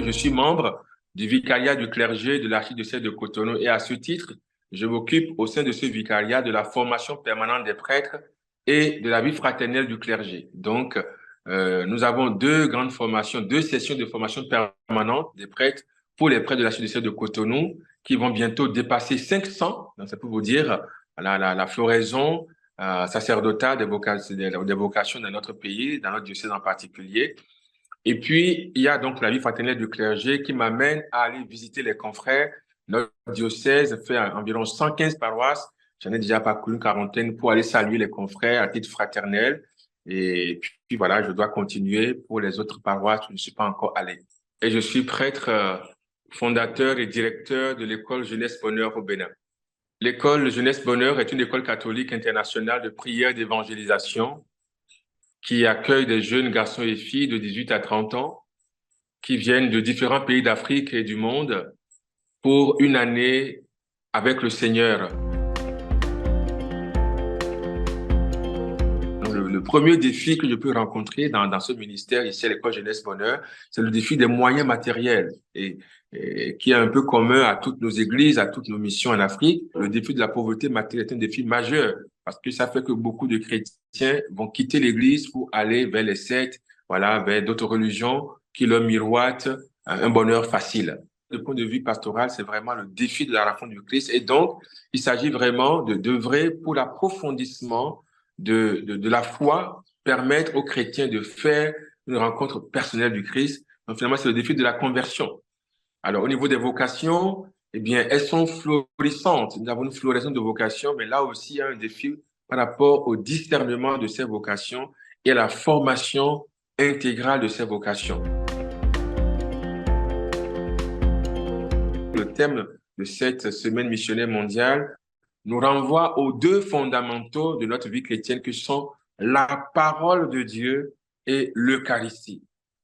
je suis membre du vicariat du clergé de l'archidiocèse de Cotonou et à ce titre, je m'occupe au sein de ce vicariat de la formation permanente des prêtres et de la vie fraternelle du clergé. Donc, nous avons deux grandes formations, deux sessions de formation permanente des prêtres pour les prêtres de l'archidiocèse de Cotonou qui vont bientôt dépasser 500. Donc, ça peut vous dire la floraison sacerdotale des vocations dans notre pays, dans notre diocèse en particulier. Et puis, il y a donc la vie fraternelle du clergé qui m'amène à aller visiter les confrères. Notre diocèse fait environ 115 paroisses. J'en ai déjà parcouru une quarantaine pour aller saluer les confrères à titre fraternel. Et puis voilà, je dois continuer pour les autres paroisses où je ne suis pas encore allé. Et je suis prêtre fondateur et directeur de l'école Jeunesse Bonheur au Bénin. L'école Jeunesse Bonheur est une école catholique internationale de prière et d'évangélisation qui accueille des jeunes garçons et filles de 18 à 30 ans qui viennent de différents pays d'Afrique et du monde pour une année avec le Seigneur. Le premier défi que je peux rencontrer dans ce ministère ici à l'école Jeunesse Bonheur, c'est le défi des moyens matériels et qui est un peu commun à toutes nos églises, à toutes nos missions en Afrique. Le défi de la pauvreté matérielle est un défi majeur parce que ça fait que beaucoup de chrétiens vont quitter l'église pour aller vers les sectes, voilà, vers d'autres religions qui leur miroitent un bonheur facile. Du point de vue pastoral, c'est vraiment le défi de la rencontre du Christ. Et donc, il s'agit vraiment d'œuvrer pour l'approfondissement de la foi, permettre aux chrétiens de faire une rencontre personnelle du Christ. Donc, finalement, c'est le défi de la conversion. Alors, au niveau des vocations, eh bien, elles sont florissantes. Nous avons une floraison de vocations, mais là aussi, il y a un défi par rapport au discernement de ces vocations et à la formation intégrale de ces vocations. Le thème de cette semaine missionnaire mondiale nous renvoie aux deux fondamentaux de notre vie chrétienne que sont la parole de Dieu et l'Eucharistie.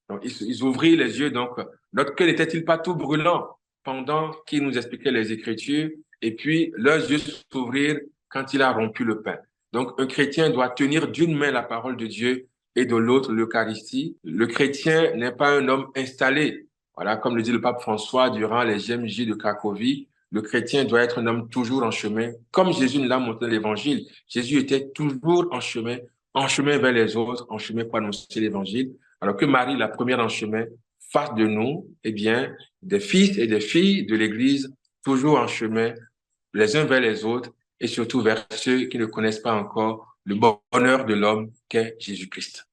Donc, ils ouvrirent les yeux. Donc, notre cœur n'était-il pas tout brûlant pendant qu'il nous expliquait les Écritures? Et puis, leurs yeux s'ouvrirent quand il a rompu le pain. Donc, un chrétien doit tenir d'une main la parole de Dieu et de l'autre l'Eucharistie. Le chrétien n'est pas un homme installé. Voilà, comme le dit le pape François durant les GMJ de Cracovie, le chrétien doit être un homme toujours en chemin, comme Jésus nous l'a montré dans l'Évangile. Jésus était toujours en chemin vers les autres, en chemin pour annoncer l'Évangile. Alors que Marie, la première en chemin, fasse de nous, eh bien, des fils et des filles de l'Église, toujours en chemin, les uns vers les autres, et surtout vers ceux qui ne connaissent pas encore le bonheur de l'homme qu'est Jésus-Christ.